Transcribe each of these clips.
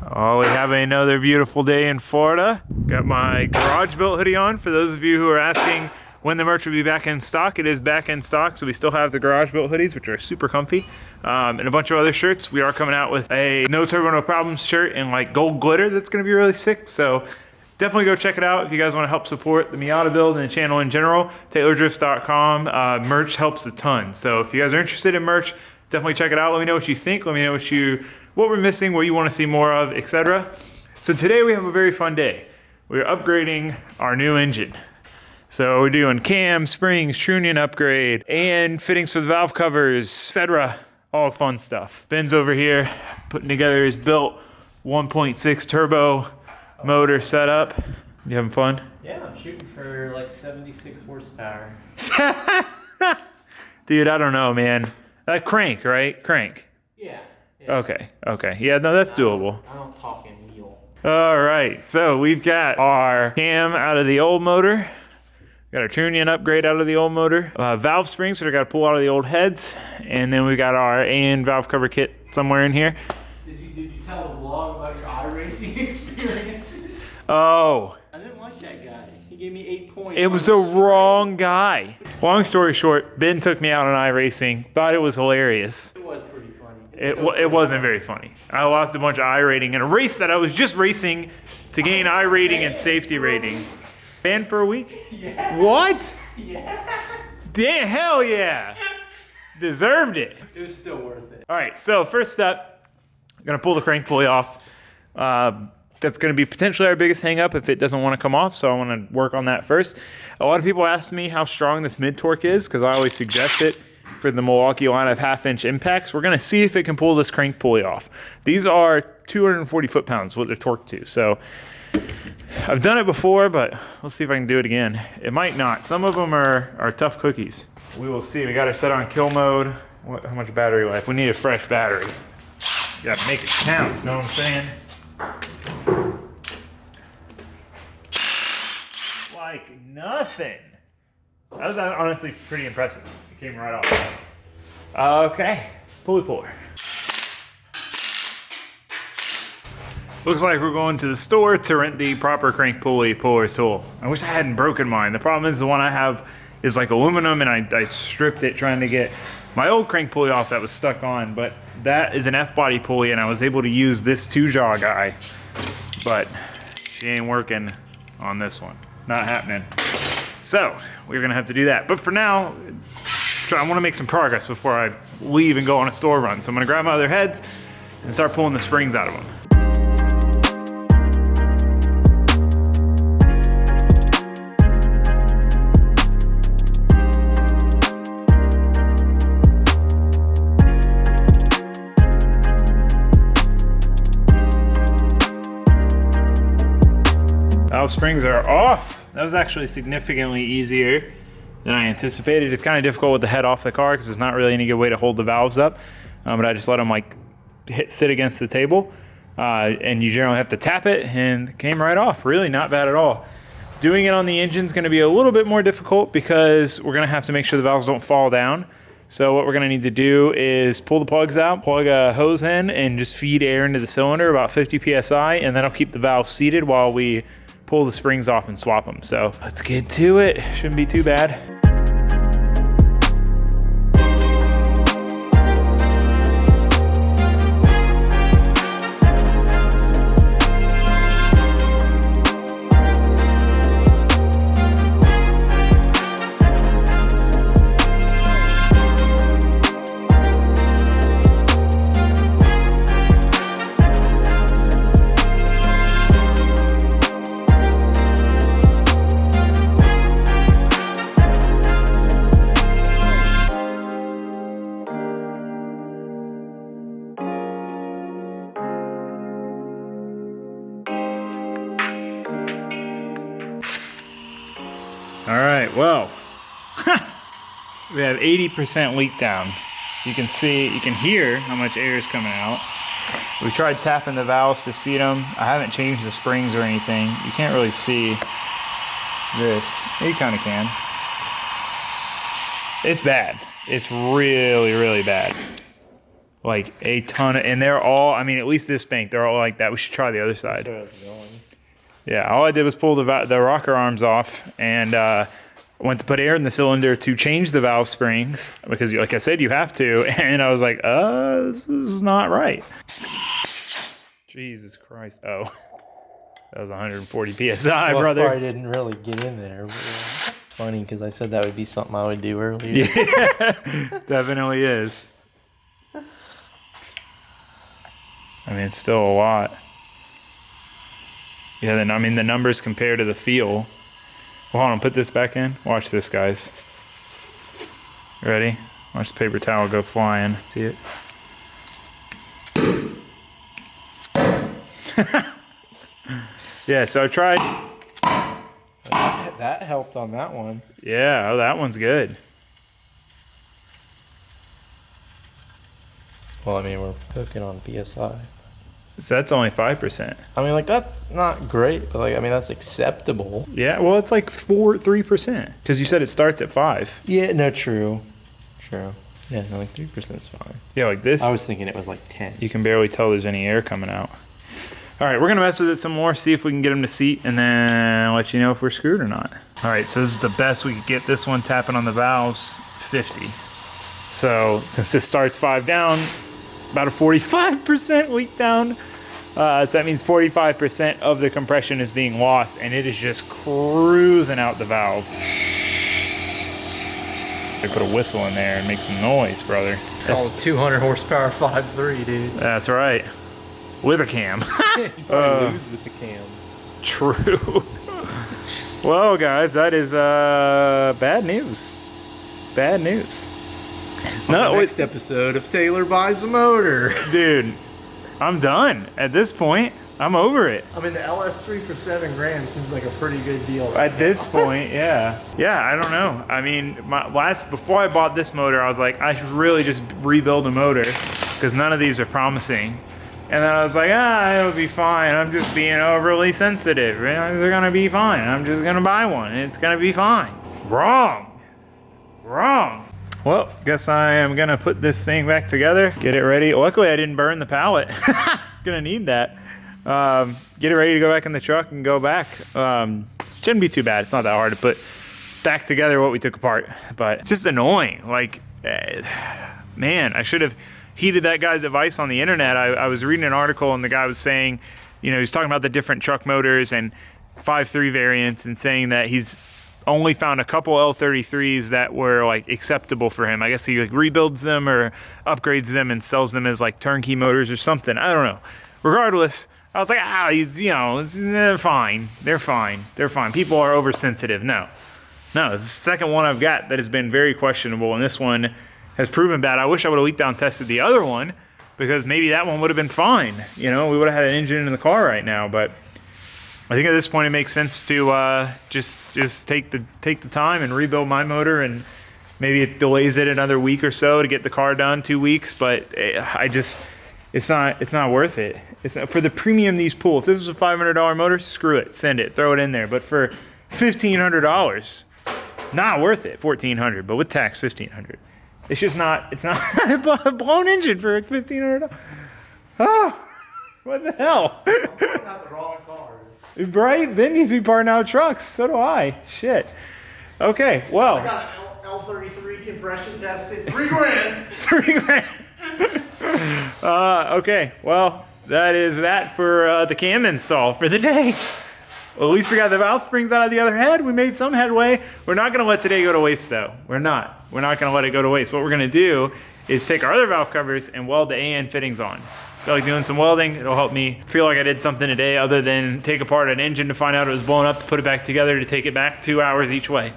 Oh, we have another beautiful day in Florida. Got my garage built hoodie on. For those of you who are asking when the merch will be back in stock, it is back in stock. So we still have the garage built hoodies, which are super comfy, and a bunch of other shirts. We are coming out with a No Turbo No Problems shirt in like gold glitter that's gonna be really sick. So definitely go check it out if you guys want to help support the Miata build and the channel in general. TaylorDrifts.com. Merch helps a ton. So if you guys are interested in merch, definitely check it out. Let me know what you think. Let me know what we're missing, what you want to see more of, etc. So today we have a very fun day. We're upgrading our new engine. So we're doing cam, springs, trunion upgrade, and fittings for the valve covers, etc. All fun stuff. Ben's over here putting together his built 1.6 turbo motor setup. You having fun? Yeah, I'm shooting for like 76 horsepower. Dude, I don't know, man. Crank, right? Crank. Yeah. Okay. Yeah, no, that's doable. I don't talk in wheel. All right, so we've got our cam out of the old motor. Got our trunion upgrade out of the old motor. Valve springs, which I got to pull out of the old heads. And then we got our AN valve cover kit somewhere in here. Did you tell the vlog about your iRacing experiences? Oh. I didn't like that guy. He gave me 8 points. It was the wrong guy. Long story short, Ben took me out on iRacing. Thought it was hilarious. It was pretty funny. It wasn't very funny. I lost a bunch of iRating in a race that I was just racing to gain iRating and safety rating. Banned for a week? Yeah. What? Yeah. Damn, hell yeah. Deserved it. It was still worth it. All right, so first step, I'm gonna pull the crank pulley off. That's gonna be potentially our biggest hang up if it doesn't wanna come off, so I wanna work on that first. A lot of people ask me how strong this mid torque is, because I always suggest it for the Milwaukee line of 1/2-inch impacts. We're gonna see if it can pull this crank pulley off. These are 240 foot-pounds, what they're torqued to, so I've done it before, but we'll see if I can do it again. It might not. Some of them are tough cookies. We will see. We got her set on kill mode. How much battery life? We need a fresh battery. You gotta make it count, you know what I'm saying? Like nothing. That was honestly pretty impressive. It came right off. Okay, pulley puller. Looks like we're going to the store to rent the proper crank pulley puller tool. I wish I hadn't broken mine. The problem is the one I have is like aluminum, and I stripped it trying to get my old crank pulley off that was stuck on, but that is an F-body pulley, and I was able to use this 2-jaw guy, but she ain't working on this one. Not happening. So we're gonna have to do that. But for now, I wanna make some progress before I leave and go on a store run. So I'm gonna grab my other heads and start pulling the springs out of them. Valve springs are off. That was actually significantly easier than I anticipated. It's kind of difficult with the head off the car because there's not really any good way to hold the valves up. But I just let them like sit against the table, and you generally have to tap it, and it came right off. Really not bad at all. Doing it on the engine is going to be a little bit more difficult because we're going to have to make sure the valves don't fall down. So what we're going to need to do is pull the plugs out, plug a hose in, and just feed air into the cylinder about 50 psi, and that'll keep the valve seated while we pull the springs off and swap them. So let's get to it. Shouldn't be too bad. All right, well, we have 80% leak down. You can hear how much air is coming out. We tried tapping the valves to seat them. I haven't changed the springs or anything. You can't really see this. You kind of can. It's bad. It's really, really bad. Like a ton of, and they're all, I mean, at least this bank, they're all like that. We should try the other side. Yeah, all I did was pull the rocker arms off and went to put air in the cylinder to change the valve springs because, like I said, you have to. And I was like, this is not right. Jesus Christ. Oh, that was 140 PSI, well, brother. I didn't really get in there. But, funny because I said that would be something I would do earlier. Yeah, definitely is. I mean, it's still a lot. Yeah, then I mean the numbers compared to the feel. Well, hold on, put this back in. Watch this, guys. Ready? Watch the paper towel go flying. See it? Yeah, so I tried. That helped on that one. Yeah, oh, that one's good. Well, I mean, we're cooking on PSI. So that's only 5%. I mean, like, that's not great, but, like, I mean, that's acceptable. Yeah, well, it's like 3%. Because you said it starts at 5. Yeah, no, true. True. Yeah, no, like 3% is fine. Yeah, like this. I was thinking it was like 10. You can barely tell there's any air coming out. All right, we're gonna mess with it some more, see if we can get them to seat, and then let you know if we're screwed or not. All right, so this is the best we could get. This one tapping on the valves, 50. So since this starts 5 down, about a 45% leak down. So that means 45% of the compression is being lost, and it is just cruising out the valve. They put a whistle in there and make some noise, brother. That's 200 horsepower 5.3, dude. That's right. With a cam. You probably lose with the cam. True. Well, guys, that is bad news. Bad news. No, next episode of Taylor Buys a Motor. Dude, I'm done. At this point, I'm over it. I mean, the LS3 for $7,000 seems like a pretty good deal. At this point, yeah. Yeah, I don't know. I mean, before I bought this motor, I was like, I should really just rebuild a motor because none of these are promising. And then I was like, it'll be fine. I'm just being overly sensitive. They're gonna be fine. I'm just gonna buy one. It's gonna be fine. Wrong. Well, guess I am gonna put this thing back together, get it ready. Luckily, I didn't burn the pallet. Gonna need that. Get it ready to go back in the truck and go back. Shouldn't be too bad. It's not that hard to put back together what we took apart, but just annoying. Like, man, I should have heeded that guy's advice on the internet. I was reading an article and the guy was saying, you know, he's talking about the different truck motors and 5.3 variants and saying that he's only found a couple L33s that were like acceptable for him. I guess he like rebuilds them or upgrades them and sells them as like turnkey motors or something. I don't know. Regardless, I was like, you know, they're fine. They're fine. People are oversensitive. No, it's the second one I've got that has been very questionable, and this one has proven bad. I wish I would have leaked down tested the other one because maybe that one would have been fine. You know, we would have had an engine in the car right now. But I think at this point it makes sense to just take the time and rebuild my motor, and maybe it delays it another week or so to get the car done, 2 weeks. But it's not worth it. It's not, for the premium these pull. If this was a $500 motor, screw it, send it, throw it in there. But for $1,500, not worth it. $1,400, but with tax, $1,500. It's just not. It's not a blown engine for $1,500. Oh, what the hell? Not the wrong cars. Right? Ben needs to be parting out trucks. So do I. Shit. Okay. Well. I got an L33 compression tested. $3,000. $3,000. Okay. Well, that is that for the cam install for the day. Well, at least we got the valve springs out of the other head. We made some headway. We're not going to let today go to waste, though. We're not going to let it go to waste. What we're going to do is take our other valve covers and weld the AN fittings on. I feel like doing some welding. It'll help me feel like I did something today other than take apart an engine to find out it was blown up, to put it back together, to take it back 2 hours each way.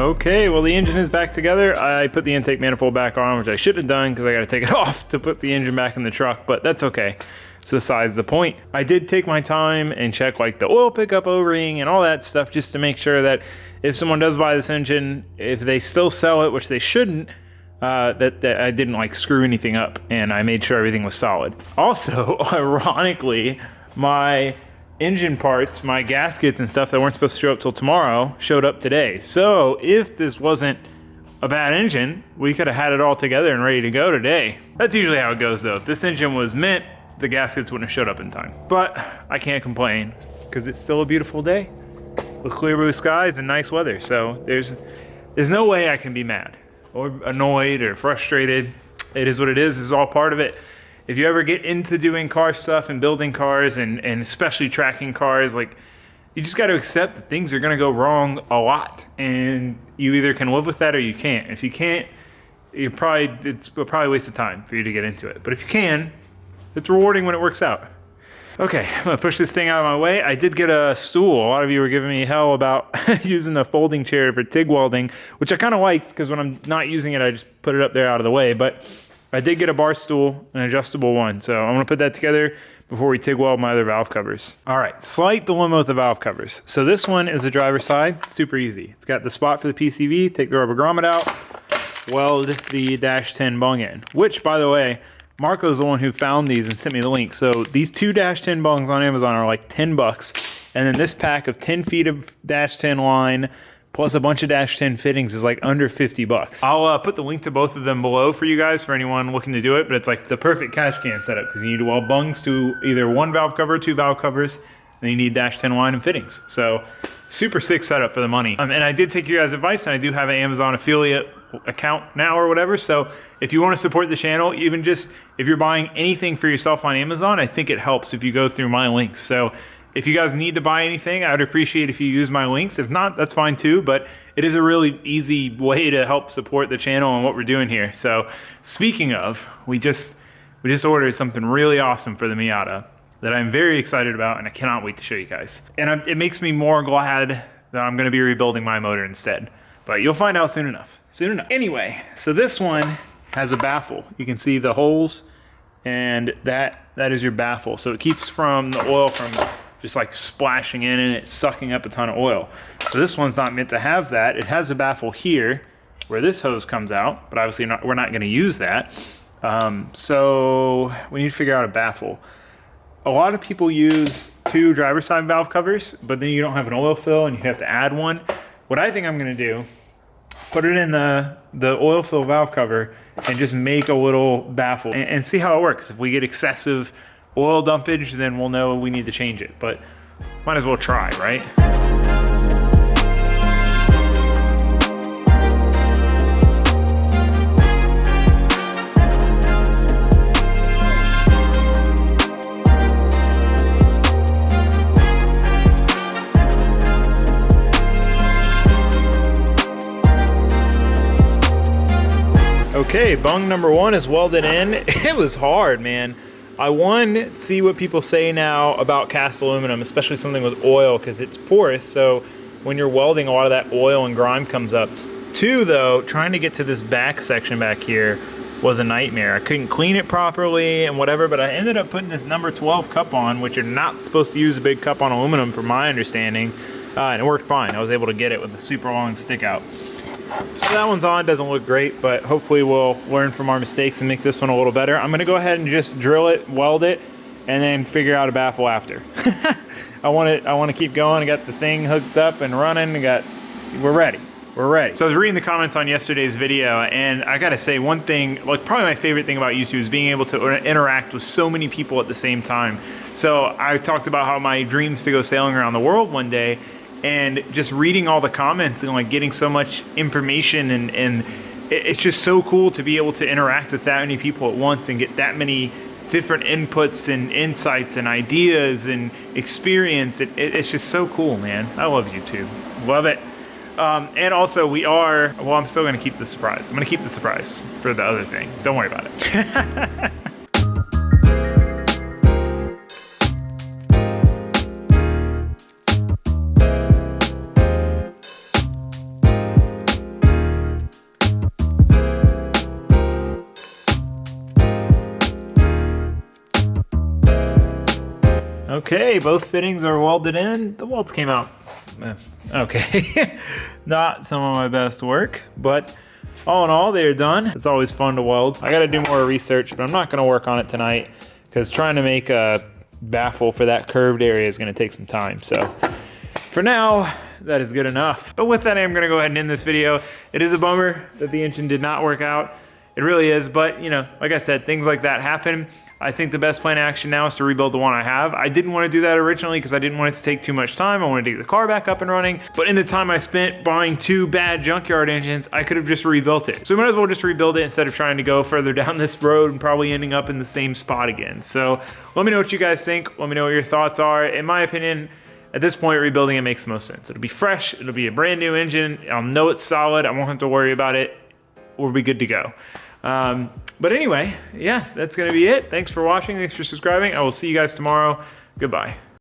Okay, well the engine is back together. I put the intake manifold back on, which I should have done because I got to take it off to put the engine back in the truck, but that's okay. It's besides the point. I did take my time and check like the oil pickup O-ring and all that stuff just to make sure that if someone does buy this engine, if they still sell it, which they shouldn't, that I didn't like screw anything up, and I made sure everything was solid. Also, ironically, my engine parts, my gaskets and stuff that weren't supposed to show up till tomorrow showed up today. So if this wasn't a bad engine, we could have had it all together and ready to go today. That's usually how it goes though. If this engine was mint, the gaskets wouldn't have showed up in time. But I can't complain because it's still a beautiful day with clear blue skies and nice weather. So there's no way I can be mad or annoyed or frustrated. It is what it is. This is all part of it. If you ever get into doing car stuff and building cars and especially tracking cars, like, you just got to accept that things are going to go wrong a lot, and you either can live with that or you can't. If you can't, it's probably a waste of time for you to get into it. But if you can, it's rewarding when it works out. Okay, I'm gonna push this thing out of my way. I did get a stool. A lot of you were giving me hell about using a folding chair for TIG welding, which I kind of like because when I'm not using it, I just put it up there out of the way. But I did get a bar stool, an adjustable one. So I'm gonna put that together before we TIG weld my other valve covers. All right, slight dilemma with the valve covers. So this one is the driver's side, super easy. It's got the spot for the PCV, take the rubber grommet out, weld the -10 bung in, which by the way, Marco's the one who found these and sent me the link. So these two -10 bungs on Amazon are like 10 bucks. And then this pack of 10 feet of -10 line plus a bunch of -10 fittings is like under 50 bucks. I'll put the link to both of them below for you guys for anyone looking to do it, but it's like the perfect cash can setup because you need to weld bungs to either one valve cover, two valve covers, and you need -10 line and fittings. So super sick setup for the money. And I did take your guys' advice, and I do have an Amazon affiliate account now or whatever. So if you want to support the channel, even just if you're buying anything for yourself on Amazon, I think it helps if you go through my links. So if you guys need to buy anything, I would appreciate if you use my links. If not, that's fine too, but it is a really easy way to help support the channel and what we're doing here. So speaking of, we just ordered something really awesome for the Miata that I'm very excited about, and I cannot wait to show you guys. And it makes me more glad that I'm gonna be rebuilding my motor instead. But you'll find out soon enough. Anyway, so this one has a baffle. You can see the holes, and that is your baffle. So it keeps from the oil from just like splashing in and it's sucking up a ton of oil. So this one's not meant to have that. It has a baffle here where this hose comes out, but obviously we're not gonna use that. So we need to figure out a baffle. A lot of people use two driver's side valve covers, but then you don't have an oil fill and you have to add one. What I think I'm gonna do, put it in the oil fill valve cover and just make a little baffle and see how it works. If we get excessive oil dumpage, then we'll know we need to change it, but might as well try, right? Okay, bung number one is welded in. It was hard, man. I see what people say now about cast aluminum, especially something with oil, because it's porous, so when you're welding, a lot of that oil and grime comes up. Two, though, trying to get to this back section back here was a nightmare. I couldn't clean it properly and whatever, but I ended up putting this number 12 cup on, which you're not supposed to use a big cup on aluminum from my understanding, and it worked fine. I was able to get it with a super long stick out. So that one's on, doesn't look great, but hopefully we'll learn from our mistakes and make this one a little better. I'm gonna go ahead and just drill it, weld it, and then figure out a baffle after. I want to keep going. I got the thing hooked up and running. We're ready. We're ready. So I was reading the comments on yesterday's video, and I gotta say one thing, like probably my favorite thing about YouTube is being able to interact with so many people at the same time. So I talked about how my dreams to go sailing around the world one day, and just reading all the comments and like getting so much information, and it's just so cool to be able to interact with that many people at once and get that many different inputs and insights and ideas and experience. It's just so cool, man. I love YouTube. Love it. And also I'm still gonna keep the surprise. I'm gonna keep the surprise for the other thing. Don't worry about it. Okay, both fittings are welded in. The welds came out, okay. Not some of my best work, but all in all, they're done. It's always fun to weld. I gotta do more research, but I'm not gonna work on it tonight because trying to make a baffle for that curved area is gonna take some time. So for now, that is good enough. But with that, I'm gonna go ahead and end this video. It is a bummer that the engine did not work out. It really is, but you know, like I said, things like that happen. I think the best plan of action now is to rebuild the one I have. I didn't want to do that originally because I didn't want it to take too much time. I wanted to get the car back up and running. But in the time I spent buying 2 bad junkyard engines, I could have just rebuilt it. So we might as well just rebuild it instead of trying to go further down this road and probably ending up in the same spot again. So let me know what you guys think. Let me know what your thoughts are. In my opinion, at this point, rebuilding it makes the most sense. It'll be fresh. It'll be a brand new engine. I'll know it's solid. I won't have to worry about it. We'll be good to go. But anyway, yeah, that's gonna be it. Thanks for watching. Thanks for subscribing. I will see you guys tomorrow. Goodbye.